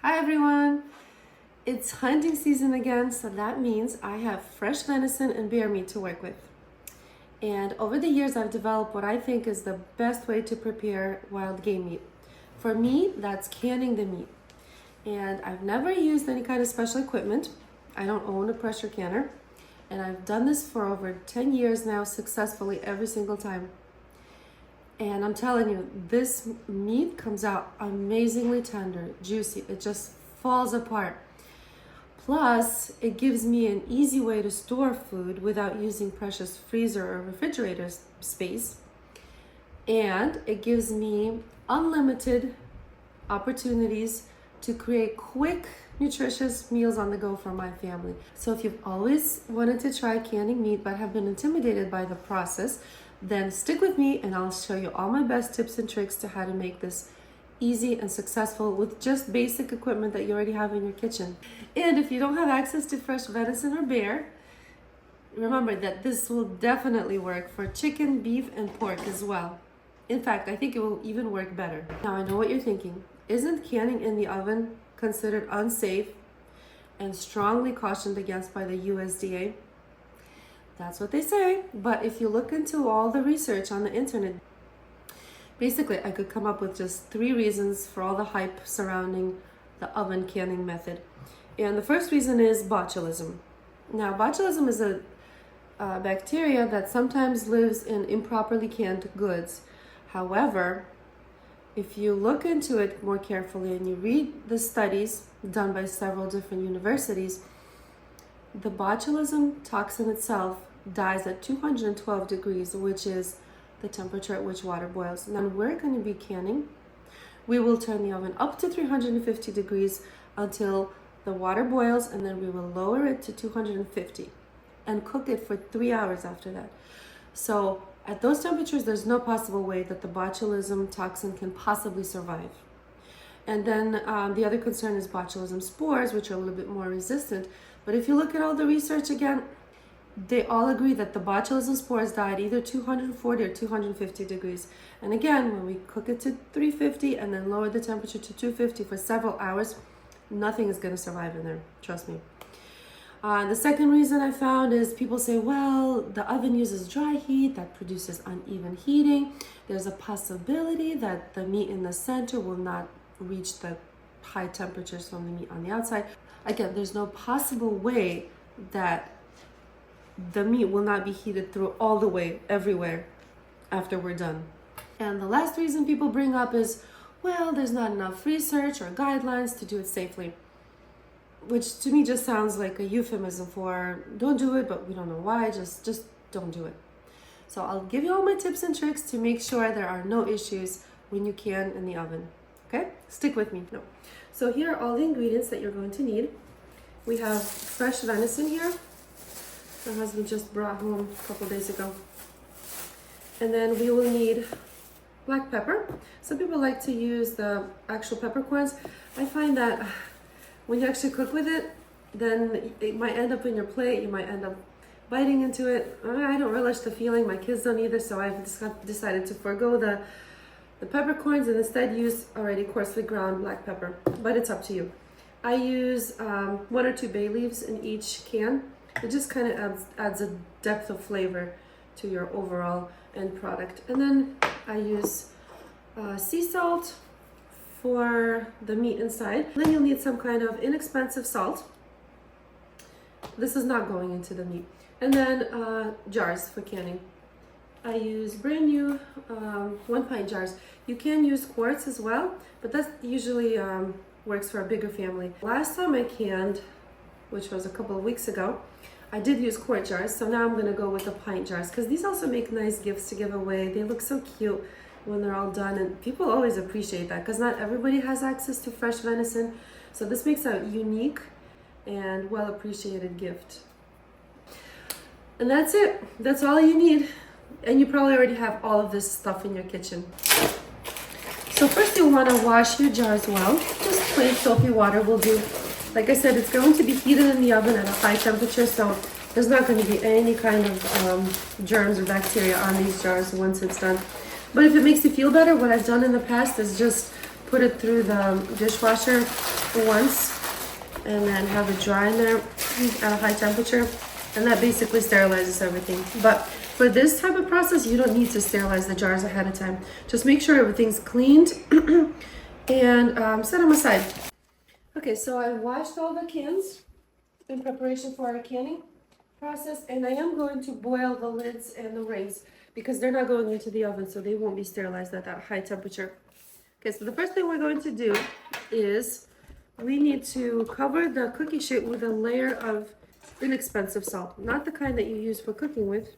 Hi everyone! It's hunting season again, so that means I have fresh venison and bear meat to work with. And over the years, I've developed what I think is the best way to prepare wild game meat. For me, that's canning the meat. And I've never used any kind of special equipment. I don't own a pressure canner. And I've done this for over 10 years now successfully every single time. And I'm telling you, this meat comes out amazingly tender, juicy. It just falls apart. Plus, it gives me an easy way to store food without using precious freezer or refrigerator space. And it gives me unlimited opportunities to create quick, nutritious meals on the go for my family. So if you've always wanted to try canning meat but have been intimidated by the process, then stick with me and I'll show you all my best tips and tricks to how to make this easy and successful with just basic equipment that you already have in your kitchen. And if you don't have access to fresh venison or bear, remember that this will definitely work for chicken, beef, and pork as well. In fact, I think it will even work better. Now I know what you're thinking. Isn't canning in the oven considered unsafe and strongly cautioned against by the USDA? That's what they say, but if you look into all the research on the internet, basically I could come up with just 3 reasons for all the hype surrounding the oven canning method. And the first reason is botulism. Now, botulism is a bacteria that sometimes lives in improperly canned goods. However, if you look into it more carefully and you read the studies done by several different universities, the botulism toxin itself dies at 212 degrees, which is the temperature at which water boils. Now we're going to be canning. We will turn the oven up to 350 degrees until the water boils, and then we will lower it to 250 and cook it for 3 hours after that. So at those temperatures, there's no possible way that the botulism toxin can possibly survive. And then the other concern is botulism spores, which are a little bit more resistant. But if you look at all the research again, they all agree that the botulism spores die at either 240 or 250 degrees. And again, when we cook it to 350 and then lower the temperature to 250 for several hours, nothing is going to survive in there. Trust me. The second reason I found is people say, well, the oven uses dry heat that produces uneven heating. There's a possibility that the meat in the center will not reach the high temperatures from the meat on the outside. Again, there's no possible way that the meat will not be heated through all the way everywhere after we're done. And the last reason people bring up is, well, there's not enough research or guidelines to do it safely, which to me just sounds like a euphemism for don't do it, but we don't know why, just don't do it. So I'll give you all my tips and tricks to make sure there are no issues when you can in the oven. Okay, stick with me. No. So here are all the ingredients that you're going to need. We have fresh venison here. My husband just brought home a couple days ago. And then we will need black pepper. Some people like to use the actual peppercorns. I find that when you actually cook with it, then it might end up in your plate. You might end up biting into it. I don't relish the feeling. My kids don't either, so I've decided to forego the peppercorns and instead use already coarsely ground black pepper, but it's up to you. I use 1 or 2 bay leaves in each can. It just kind of adds a depth of flavor to your overall end product. And then I use sea salt for the meat inside. Then you'll need some kind of inexpensive salt. This is not going into the meat. And then jars for canning. I use brand new 1 pint jars. You can use quarts as well, but that usually works for a bigger family. Last time I canned, which was a couple of weeks ago, I did use quart jars, so now I'm going to go with the pint jars because these also make nice gifts to give away. They look so cute when they're all done, and people always appreciate that because not everybody has access to fresh venison, so this makes a unique and well appreciated gift. And that's it. That's all you need. And you probably already have all of this stuff in your kitchen. So first you want to wash your jars well. Just plain soapy water will do. Like I said, it's going to be heated in the oven at a high temperature, so there's not going to be any kind of germs or bacteria on these jars once it's done. But if it makes you feel better, what I've done in the past is just put it through the dishwasher once and then have it dry in there at a high temperature, and that basically sterilizes everything. But for this type of process, you don't need to sterilize the jars ahead of time. Just make sure everything's cleaned and set them aside. Okay, so I washed all the cans in preparation for our canning process, and I am going to boil the lids and the rings because they're not going into the oven, so they won't be sterilized at that high temperature. Okay, so the first thing we're going to do is we need to cover the cookie sheet with a layer of inexpensive salt. Not the kind that you use for cooking with,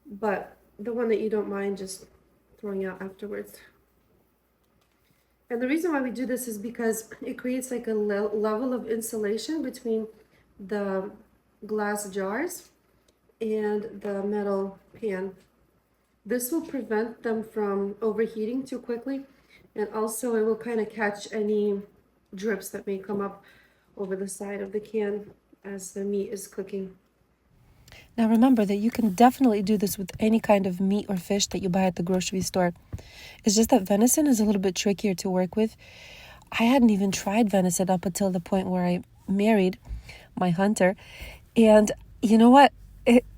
but the one that you don't mind just throwing out afterwards. And the reason why we do this is because it creates like a level of insulation between the glass jars and the metal pan. This will prevent them from overheating too quickly, and also it will kind of catch any drips that may come up over the side of the can as the meat is cooking. Now remember that you can definitely do this with any kind of meat or fish that you buy at the grocery store. It's just that venison is a little bit trickier to work with. I hadn't even tried venison up until the point where I married my hunter. And you know what?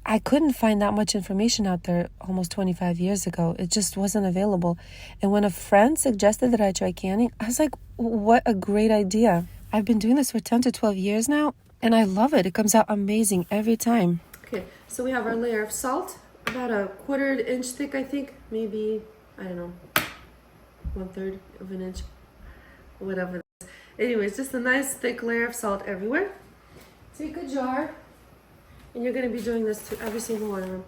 I couldn't find that much information out there almost 25 years ago. It just wasn't available. And when a friend suggested that I try canning, I was like, what a great idea. I've been doing this for 10 to 12 years now, and I love it. It comes out amazing every time. Okay, so we have our layer of salt, about a 1/4 inch thick, I think. Maybe, I don't know, 1/3 of an inch, whatever. Anyways, just a nice thick layer of salt everywhere. Take a jar, and you're going to be doing this to every single one of them.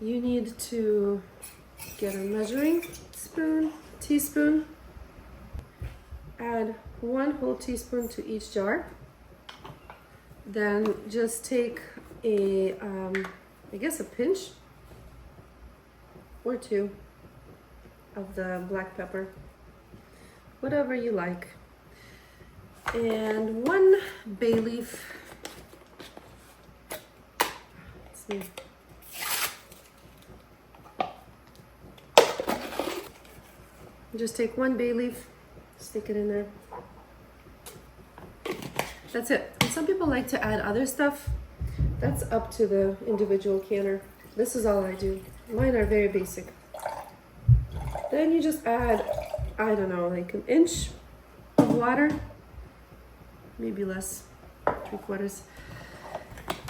You need to get a measuring teaspoon, add 1 whole teaspoon to each jar. Then just take I guess a pinch or 2 of the black pepper, whatever you like, and 1 bay leaf. Let's see. Just take 1 bay leaf, stick it in there. That's it. And some people like to add other stuff. That's up to the individual canner. This is all I do. Mine are very basic. Then you just add, I don't know, like 1 inch of water, maybe less, 3/4.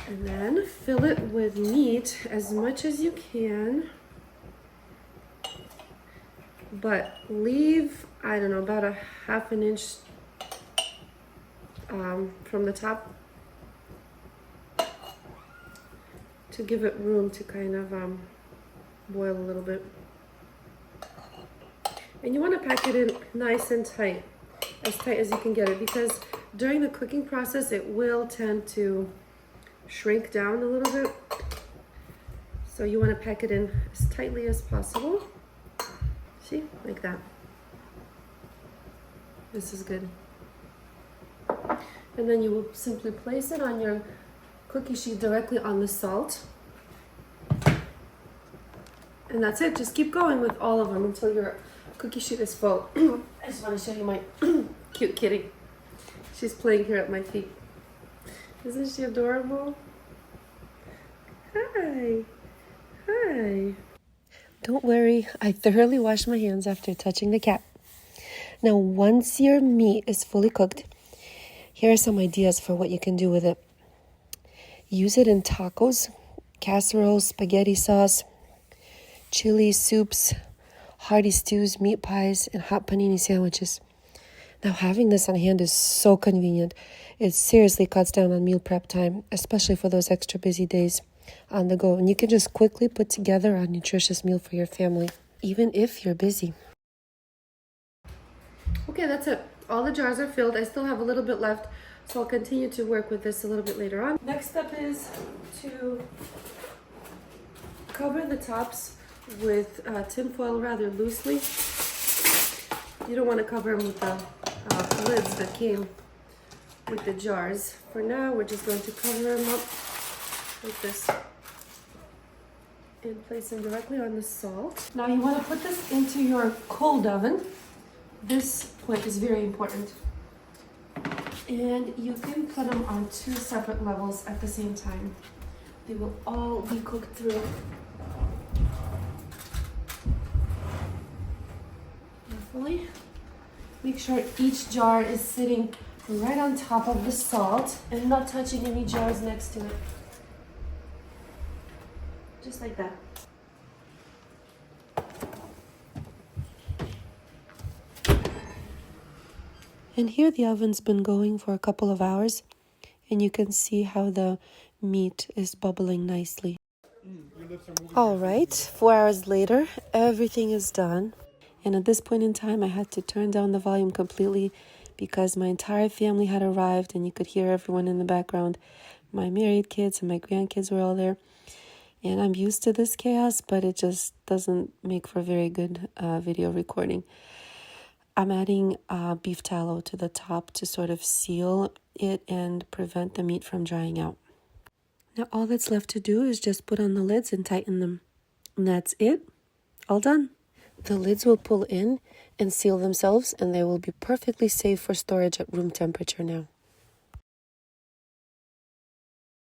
And then fill it with meat as much as you can. But leave, I don't know, about a 1/2 inch from the top to give it room to kind of boil a little bit. And you want to pack it in nice and tight, as tight as you can get it, because during the cooking process it will tend to shrink down a little bit. So you want to pack it in as tightly as possible. See, like that. This is good. And then you will simply place it on your cookie sheet directly on the salt. And that's it. Just keep going with all of them until your cookie sheet is full. I just want to show you my cute kitty. She's playing here at my feet. Isn't she adorable? Hi. Hi. Don't worry, I thoroughly washed my hands after touching the cat. Now, once your meat is fully cooked, here are some ideas for what you can do with it. Use it in tacos, casseroles, spaghetti sauce, chili soups, hearty stews, meat pies, and hot panini sandwiches. Now, having this on hand is so convenient. It seriously cuts down on meal prep time, especially for those extra busy days on the go. And you can just quickly put together a nutritious meal for your family, even if you're busy. Okay, that's it. All the jars are filled. I still have a little bit left, so I'll continue to work with this a little bit later on. Next step is to cover the tops with tin foil rather loosely. You don't want to cover them with the lids that came with the jars. For now, we're just going to cover them up like this and place them directly on the salt. Now you want to put this into your cold oven. This point is very important. And you can put them on 2 separate levels at the same time. They will all be cooked through. Carefully. Make sure each jar is sitting right on top of the salt and not touching any jars next to it. Just like that. And here the oven's been going for a couple of hours, and you can see how the meat is bubbling nicely. All right, 4 hours later, everything is done. And at this point in time, I had to turn down the volume completely because my entire family had arrived and you could hear everyone in the background. My married kids and my grandkids were all there. And I'm used to this chaos, but it just doesn't make for very good video recording. I'm adding beef tallow to the top to sort of seal it and prevent the meat from drying out. Now all that's left to do is just put on the lids and tighten them. And that's it. All done. The lids will pull in and seal themselves, and they will be perfectly safe for storage at room temperature now.